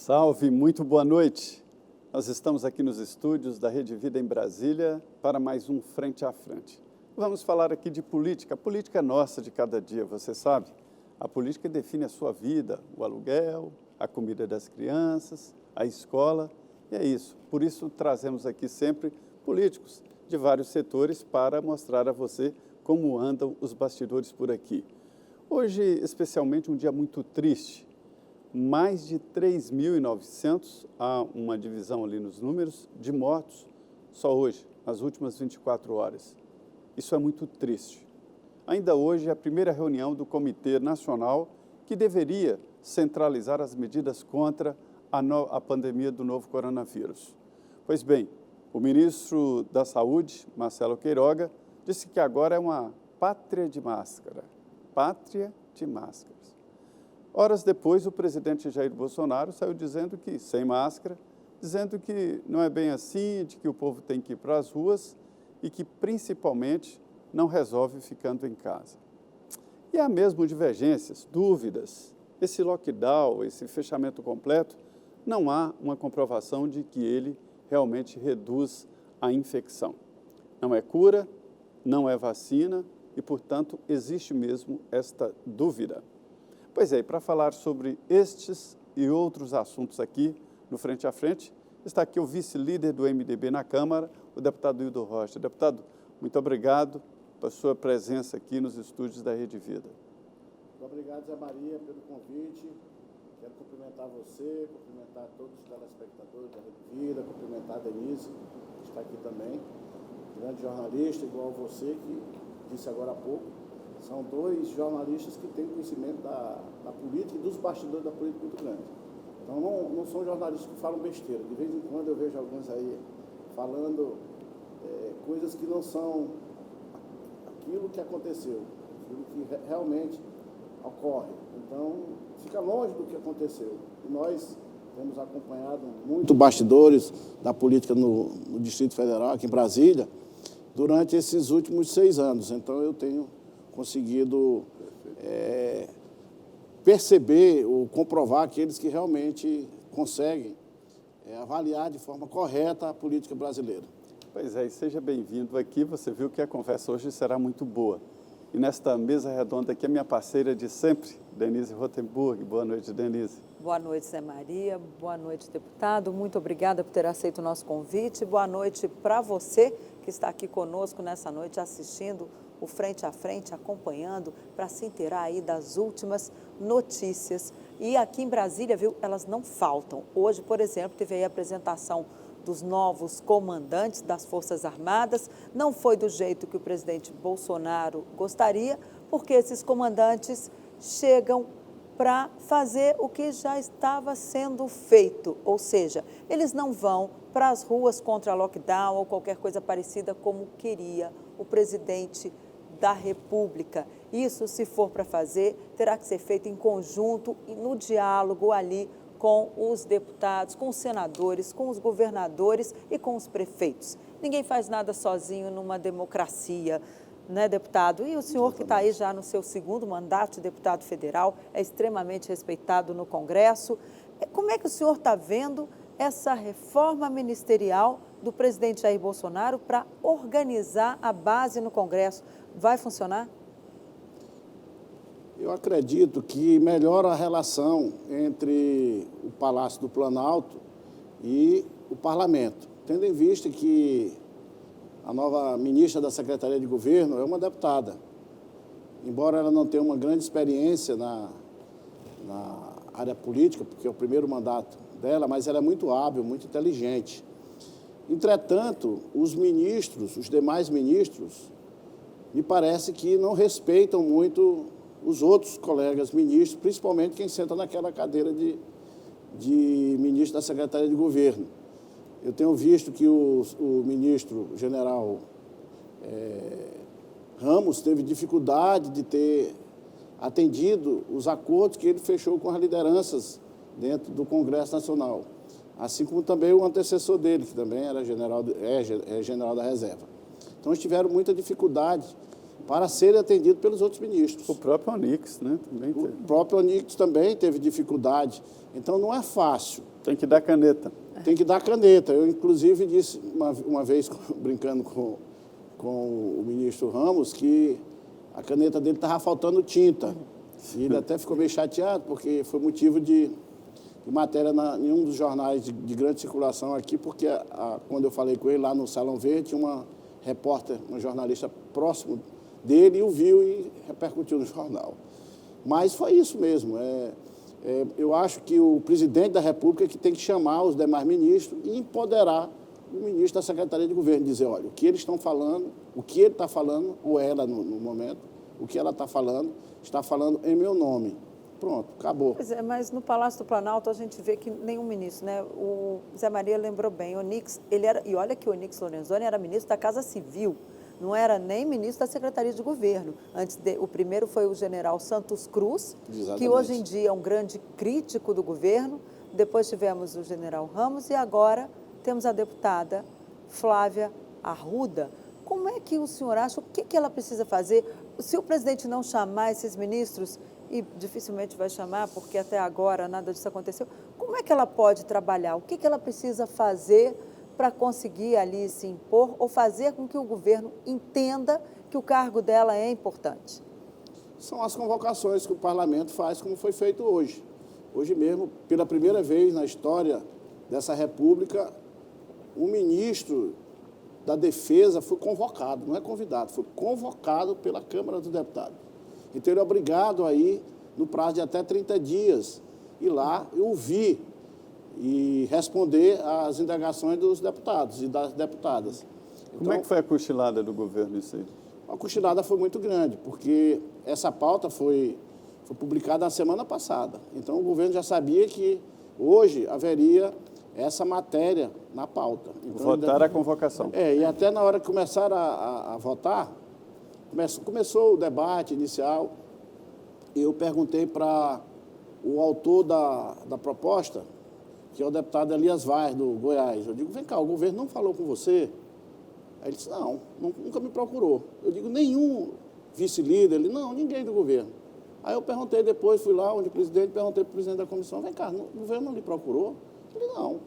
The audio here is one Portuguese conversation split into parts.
Salve, muito boa noite. Nós estamos aqui nos estúdios da Rede Vida em Brasília para mais um Frente a Frente. Vamos falar aqui de política. A política é nossa de cada dia, você sabe. A política define a sua vida, o aluguel, a comida das crianças, a escola, e é isso. Por isso trazemos aqui sempre políticos de vários setores para mostrar a você como andam os bastidores por aqui. Hoje, especialmente, um dia muito triste. Mais de 3.900, há uma divisão ali nos números, de mortos só hoje, nas últimas 24 horas. Isso é muito triste. Ainda hoje é a primeira reunião do Comitê Nacional que deveria centralizar as medidas contra a pandemia do novo coronavírus. Pois bem, o ministro da Saúde, Marcelo Queiroga, disse que agora é uma pátria de máscara. Pátria de máscaras. Horas depois, o presidente Jair Bolsonaro saiu dizendo que, sem máscara, dizendo que não é bem assim, de que o povo tem que ir para as ruas e que, principalmente, não resolve ficando em casa. E há mesmo divergências, dúvidas. Esse lockdown, esse fechamento completo, não há uma comprovação de que ele realmente reduz a infecção. Não é cura, não é vacina e, portanto, existe mesmo esta dúvida. Pois é, para falar sobre estes e outros assuntos aqui no Frente a Frente, está aqui o vice-líder do MDB na Câmara, o deputado Hildo Rocha. Deputado, muito obrigado pela sua presença aqui nos estúdios da Rede Vida. Muito obrigado, Zé Maria, pelo convite. Quero cumprimentar você, cumprimentar todos os telespectadores da Rede Vida, cumprimentar a Denise, que está aqui também, grande jornalista, igual você, que disse agora há pouco. São dois jornalistas que têm conhecimento da política e dos bastidores da política muito grande. Então, não são jornalistas que falam besteira. De vez em quando eu vejo alguns aí falando coisas que não são aquilo que aconteceu, aquilo que realmente ocorre. Então, fica longe do que aconteceu. E nós temos acompanhado muito bastidores da política no Distrito Federal, aqui em Brasília, durante esses últimos 6 anos. Então, eu tenho conseguido perceber ou comprovar aqueles que realmente conseguem avaliar de forma correta a política brasileira. Pois é, e seja bem-vindo aqui. Você viu que a conversa hoje será muito boa. E nesta mesa redonda aqui, a minha parceira de sempre, Denise Rotenburg. Boa noite, Denise. Boa noite, Zé Maria. Boa noite, deputado. Muito obrigada por ter aceito o nosso convite. Boa noite para você que está aqui conosco nessa noite assistindo o Frente a Frente, acompanhando para se inteirar aí das últimas notícias. E aqui em Brasília, viu, elas não faltam. Hoje, por exemplo, teve aí a apresentação dos novos comandantes das Forças Armadas. Não foi do jeito que o presidente Bolsonaro gostaria, porque esses comandantes chegam para fazer o que já estava sendo feito, ou seja, eles não vão para as ruas contra lockdown ou qualquer coisa parecida como queria o presidente da República. Isso, se for para fazer, terá que ser feito em conjunto e no diálogo ali com os deputados, com os senadores, com os governadores e com os prefeitos. Ninguém faz nada sozinho numa democracia, né, deputado? E o senhor que está aí já no seu 2º mandato de deputado federal, é extremamente respeitado no Congresso. Como é que o senhor está vendo essa reforma ministerial do presidente Jair Bolsonaro para organizar a base no Congresso? Vai funcionar? Eu acredito que melhora a relação entre o Palácio do Planalto e o Parlamento, tendo em vista que a nova ministra da Secretaria de Governo é uma deputada. Embora ela não tenha uma grande experiência na área política, porque é o primeiro mandato dela, mas ela é muito hábil, muito inteligente. Entretanto, os demais ministros, me parece que não respeitam muito os outros colegas ministros, principalmente quem senta naquela cadeira de ministro da Secretaria de Governo. Eu tenho visto que o ministro general Ramos teve dificuldade de ter atendido os acordos que ele fechou com as lideranças dentro do Congresso Nacional, assim como também o antecessor dele, que também era general da reserva. Então, eles tiveram muita dificuldade para serem atendidos pelos outros ministros. O próprio Onix, né? O próprio Onix também teve dificuldade. Então, não é fácil. Tem que dar caneta. Tem que dar caneta. Eu, inclusive, disse uma vez, brincando com o ministro Ramos, que a caneta dele estava faltando tinta. E ele até ficou meio chateado, porque foi motivo de matéria em um dos jornais de grande circulação aqui, porque quando eu falei com ele lá no Salão Verde, tinha uma repórter, uma jornalista próximo dele, e o viu e repercutiu no jornal. Mas foi isso mesmo. Eu acho que o presidente da República é que tem que chamar os demais ministros e empoderar o ministro da Secretaria de Governo, dizer, olha, o que eles estão falando, o que ele está falando, ou ela no momento, o que ela está falando em meu nome. Pronto, acabou. Pois é, mas no Palácio do Planalto a gente vê que nenhum ministro, né? O Zé Maria lembrou bem, Onyx, e olha que o Onyx Lorenzoni era ministro da Casa Civil, não era nem ministro da Secretaria de Governo. O primeiro foi o general Santos Cruz, Exatamente. Que hoje em dia é um grande crítico do governo. Depois tivemos o general Ramos e agora temos a deputada Flávia Arruda. Como é que o senhor acha, o que ela precisa fazer? Se o presidente não chamar esses ministros, e dificilmente vai chamar, porque até agora nada disso aconteceu, como é que ela pode trabalhar? O que ela precisa fazer para conseguir ali se impor ou fazer com que o governo entenda que o cargo dela é importante? São as convocações que o parlamento faz, como foi feito hoje. Hoje mesmo, pela primeira vez na história dessa república, o ministro da Defesa foi convocado, não é convidado, foi convocado pela Câmara dos Deputados. Então, ele é obrigado a ir, no prazo de até 30 dias, ir lá e ouvir e responder às indagações dos deputados e das deputadas. Como é que foi a cochilada do governo isso aí? A cochilada foi muito grande, porque essa pauta foi publicada na semana passada. Então, o governo já sabia que hoje haveria essa matéria na pauta. Então, Votar a convocação. E até na hora que começaram a votar, começou o debate inicial, e eu perguntei para o autor da proposta, que é o deputado Elias Vaz, do Goiás. Eu digo, vem cá, o governo não falou com você? Aí ele disse, não, nunca me procurou. Eu digo, nenhum vice-líder? Ele, não, ninguém do governo. Aí eu perguntei depois, fui lá onde o presidente, perguntei para o presidente da comissão, vem cá, o governo não lhe procurou? Ele, não.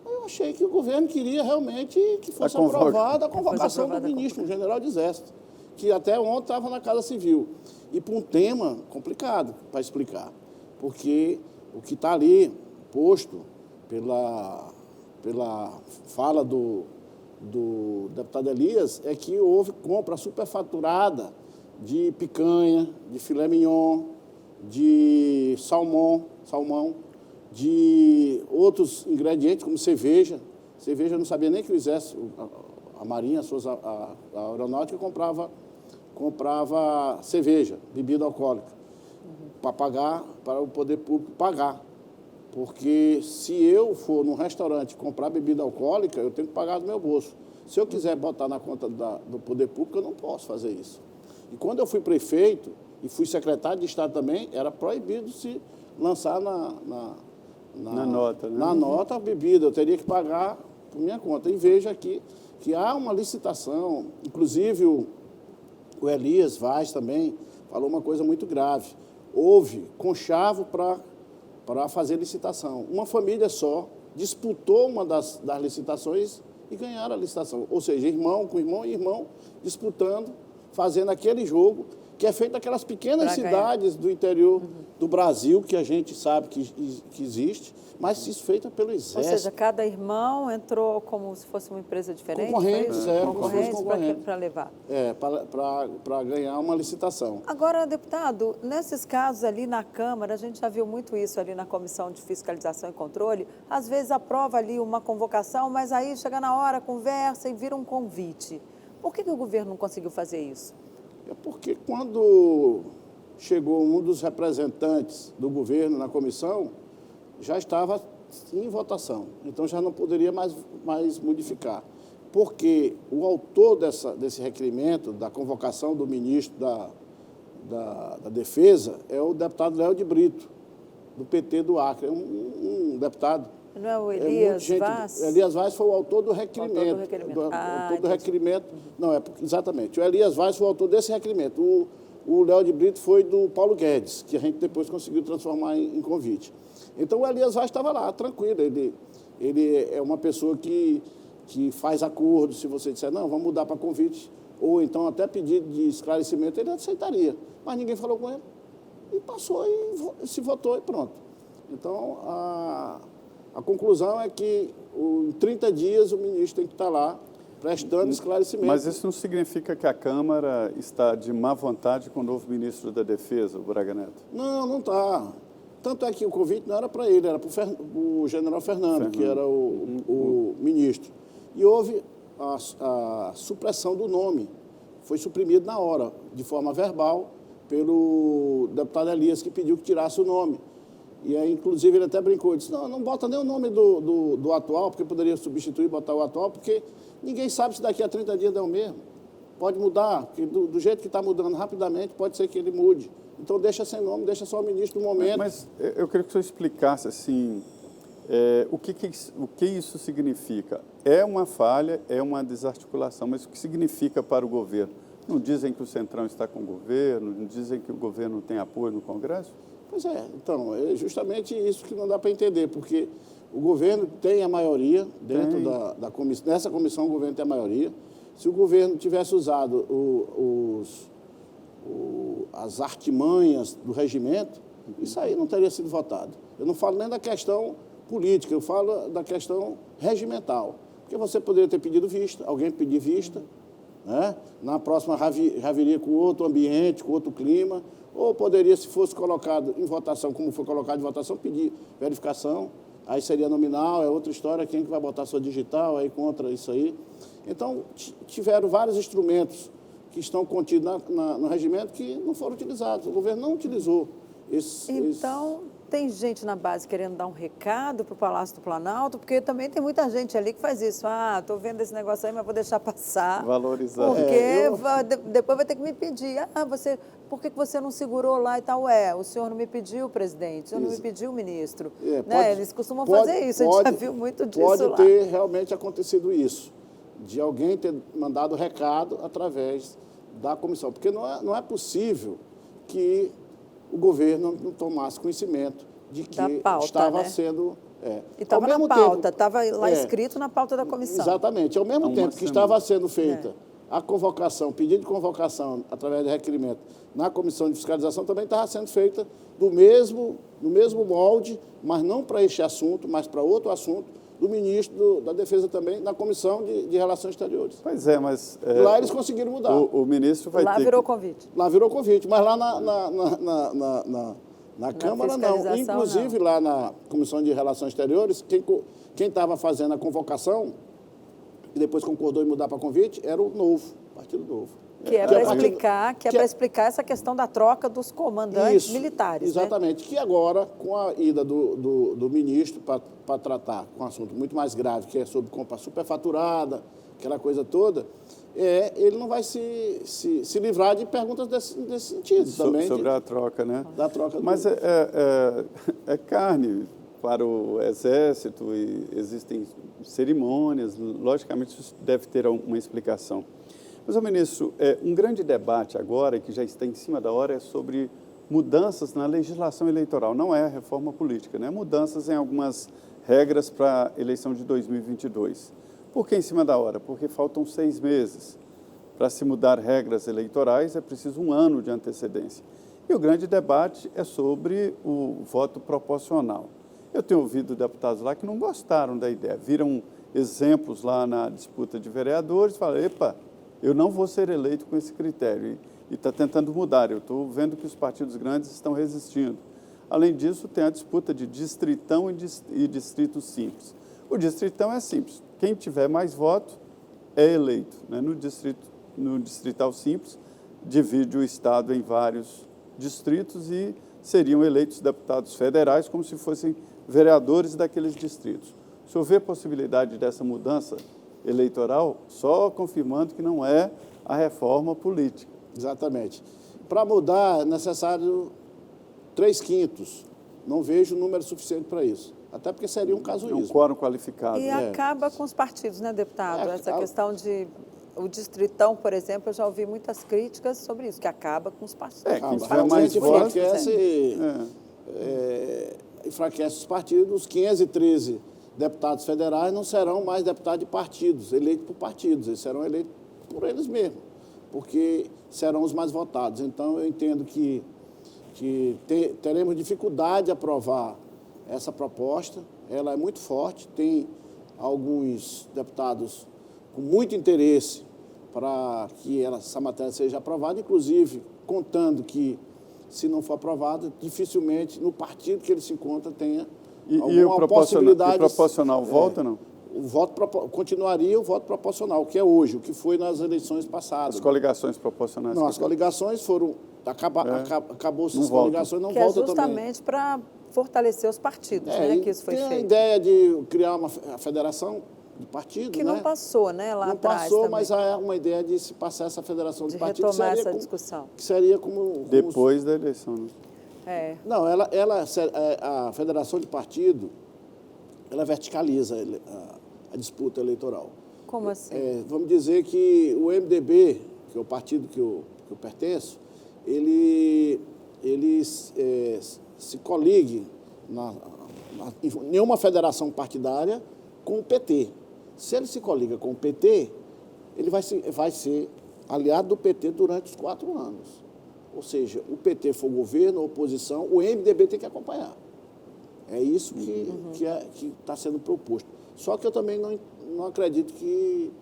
Aí eu achei que o governo queria realmente que fosse aprovada a convocação do ministro, um general de exército, que até ontem estava na Casa Civil. E para um tema complicado para explicar, porque o que está ali posto pela fala do deputado Elias é que houve compra superfaturada de picanha, de filé mignon, de salmão, de outros ingredientes, como cerveja. Cerveja eu não sabia nem que o Exército, a Marinha, a Aeronáutica comprava cerveja, bebida alcoólica, para pagar, para o poder público pagar. Porque se eu for num restaurante comprar bebida alcoólica, eu tenho que pagar do meu bolso. Se eu quiser botar na conta do poder público, eu não posso fazer isso. E quando eu fui prefeito e fui secretário de Estado também, era proibido se lançar na nota, né? Na nota a bebida, eu teria que pagar por minha conta. E veja aqui que há uma licitação, inclusive o Elias Vaz também falou uma coisa muito grave. Houve conchavo para fazer licitação. Uma família só disputou uma das licitações e ganharam a licitação. Ou seja, irmão com irmão e irmão disputando, fazendo aquele jogo que é feito naquelas pequenas cidades do interior do Brasil, que a gente sabe que existe, mas isso feito pelo Exército. Ou seja, cada irmão entrou como se fosse uma empresa diferente? Concorrentes, concorrentes para levar. Para ganhar uma licitação. Agora, deputado, nesses casos ali na Câmara, a gente já viu muito isso ali na Comissão de Fiscalização e Controle, às vezes aprova ali uma convocação, mas aí chega na hora, conversa e vira um convite. Por que o governo não conseguiu fazer isso? É porque quando chegou um dos representantes do governo na comissão, já estava em votação, então já não poderia mais modificar. Porque o autor desse requerimento, da convocação do ministro da Defesa, é o deputado Léo de Brito, do PT do Acre. É um deputado. Não é o Elias Vaz? Elias Vaz foi o autor do requerimento. Autor do requerimento. Não, exatamente. O Elias Vaz foi o autor desse requerimento. o Léo de Brito foi do Paulo Guedes, que a gente depois conseguiu transformar em convite. Então, o Elias Vaz estava lá, tranquilo. Ele é uma pessoa que faz acordo. Se você disser, não, vamos mudar para convite, ou então até pedido de esclarecimento, ele aceitaria. Mas ninguém falou com ele. E passou e se votou e pronto. Então, a conclusão é que em 30 dias o ministro tem que estar lá prestando esclarecimento. Mas isso não significa que a Câmara está de má vontade com o novo ministro da Defesa, o Braga Neto? Não, não está. Tanto é que o convite não era para ele, era para o general Fernando, que era o ministro. E houve a supressão do nome. Foi suprimido na hora, de forma verbal, pelo deputado Elias, que pediu que tirasse o nome. E aí, inclusive, ele até brincou, disse, não bota nem o nome do atual, porque poderia substituir e botar o atual, porque ninguém sabe se daqui a 30 dias é o mesmo. Pode mudar, porque do jeito que está mudando rapidamente, pode ser que ele mude. Então, deixa sem nome, deixa só o ministro no momento. Mas eu queria que o senhor explicasse, assim, o que isso significa. É uma falha, é uma desarticulação, mas o que significa para o governo? Não dizem que o Centrão está com o governo, não dizem que o governo não tem apoio no Congresso? Pois é, então, é justamente isso que não dá para entender, porque o governo tem a maioria dentro da comissão, nessa comissão o governo tem a maioria. Se o governo tivesse usado as artimanhas do regimento, isso aí não teria sido votado. Eu não falo nem da questão política, eu falo da questão regimental. Porque você poderia ter pedido vista, alguém pedir vista, né? Na próxima já viria com outro ambiente, com outro clima, ou poderia, se fosse colocado em votação, como foi colocado em votação, pedir verificação, aí seria nominal, é outra história, quem que vai botar sua digital aí contra isso aí. Então, tiveram vários instrumentos que estão contidos no regimento que não foram utilizados. O governo não utilizou Então, tem gente na base querendo dar um recado para o Palácio do Planalto, porque também tem muita gente ali que faz isso. Estou vendo esse negócio aí, mas vou deixar passar. Valorizar. Porque depois vai ter que me pedir. Por que você não segurou lá e tal? O senhor não me pediu, presidente, o senhor não me pediu, ministro. Eles costumam fazer isso, a gente já viu muito disso lá. Pode ter realmente acontecido isso, de alguém ter mandado recado através da comissão. Porque não é possível que o governo não tomasse conhecimento de que pauta, estava né? sendo... E estava na pauta, estava lá escrito na pauta da comissão. Exatamente. Ao mesmo tempo que estava sendo feita a convocação, pedido de convocação através de requerimento na comissão de fiscalização, também estava sendo feita no mesmo molde, mas não para este assunto, mas para outro assunto, do ministro da Defesa também, na Comissão de Relações Exteriores. Pois é, mas... lá eles conseguiram mudar. O ministro vai ter... Lá virou convite. Lá virou convite, mas lá na Câmara não. Inclusive não. Lá na Comissão de Relações Exteriores, quem estava fazendo a convocação, e depois concordou em mudar para convite, era o Novo, Partido Novo. Que é para explicar essa questão da troca dos comandantes militares. Exatamente. Né? Que agora, com a ida do ministro para tratar com um assunto muito mais grave, que é sobre compra superfaturada, aquela coisa toda, ele não vai se livrar de perguntas desse sentido também. Sobre a troca, né? Da troca. Mas é carne para o Exército e existem cerimônias, logicamente isso deve ter uma explicação. Mas, ministro, um grande debate agora, que já está em cima da hora, é sobre mudanças na legislação eleitoral. Não é reforma política, né? Mudanças em algumas regras para a eleição de 2022. Por que em cima da hora? Porque faltam 6 meses. Para se mudar regras eleitorais é preciso 1 ano de antecedência. E o grande debate é sobre o voto proporcional. Eu tenho ouvido deputados lá que não gostaram da ideia, viram exemplos lá na disputa de vereadores e falaram, epa, eu não vou ser eleito com esse critério, e está tentando mudar. Eu estou vendo que os partidos grandes estão resistindo. Além disso, tem a disputa de distritão e distrito simples. O distritão é simples, quem tiver mais voto é eleito. Né? No distrital simples, divide o Estado em vários distritos e seriam eleitos deputados federais como se fossem vereadores daqueles distritos. Se houver possibilidade dessa mudança eleitoral, só confirmando que não é a reforma política. Exatamente. Para mudar é necessário 3/5. Não vejo número suficiente para isso. Até porque seria um casuísmo. É um quórum qualificado. E acaba com os partidos, né, deputado? Essa questão de o Distritão, por exemplo, eu já ouvi muitas críticas sobre isso, que acaba com os partidos. Quem os tiver mais votos, enfraquece os partidos. Os 513 deputados federais não serão mais deputados de partidos, eleitos por partidos, eles serão eleitos por eles mesmos, porque serão os mais votados. Então, eu entendo que teremos dificuldade de aprovar essa proposta. Ela é muito forte, tem alguns deputados com muito interesse para que essa matéria seja aprovada, inclusive contando que, se não for aprovada, dificilmente no partido que ele se encontra tenha alguma possibilidade. E proporcional volta, não? O voto continuaria o voto proporcional, que é hoje, o que foi nas eleições passadas. As coligações proporcionais. Não, as coligações foram... Acabou-se as coligações, não volta também. Que é justamente para fortalecer os partidos, né, que isso foi feito. Tem a ideia de criar uma federação de partidos, que não passou, né, lá atrás. Não passou, também. Mas há uma ideia de se passar essa federação de partidos. Retomar essa discussão. Que seria como... Depois da eleição, né? Não, a federação de partido, ela verticaliza a disputa eleitoral. Como assim? Vamos dizer que o MDB, que é o partido que eu pertenço, ele se coligue em nenhuma federação partidária com o PT. Se ele se coliga com o PT, ele vai ser aliado do PT durante os 4 anos. Ou seja, o PT for governo, oposição, o MDB tem que acompanhar. É isso que está sendo proposto. Só que eu também não acredito que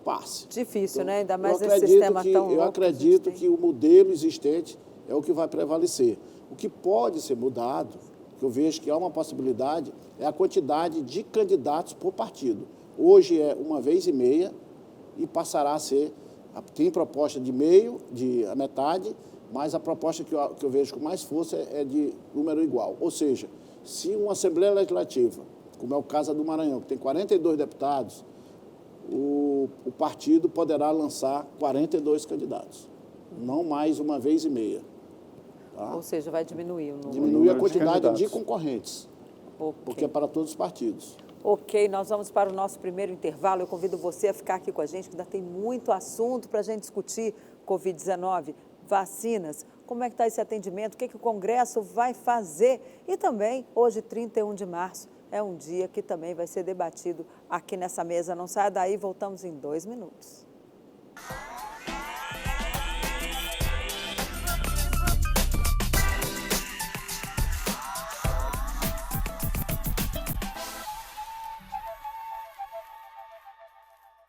passe. Difícil, então, né? Ainda mais nesse sistema tão louco. Eu acredito que o modelo existente é o que vai prevalecer. O que pode ser mudado, que eu vejo que há uma possibilidade, é a quantidade de candidatos por partido. Hoje é 1,5 e passará a ser... Tem proposta de meio, a metade, mas a proposta que eu vejo com mais força é de número igual. Ou seja, se uma Assembleia Legislativa, como é o caso do Maranhão, que tem 42 deputados, o partido poderá lançar 42 candidatos, não mais 1,5. Tá? Ou seja, vai diminuir o número. Diminui a quantidade de concorrentes, porque é para todos os partidos. Ok, nós vamos para o nosso primeiro intervalo. Eu convido você a ficar aqui com a gente, que ainda tem muito assunto para a gente discutir. Covid-19, vacinas, como é que está esse atendimento, o que o Congresso vai fazer. E também, hoje, 31 de março, é um dia que também vai ser debatido aqui nessa mesa. Não saia daí, voltamos em 2 minutos.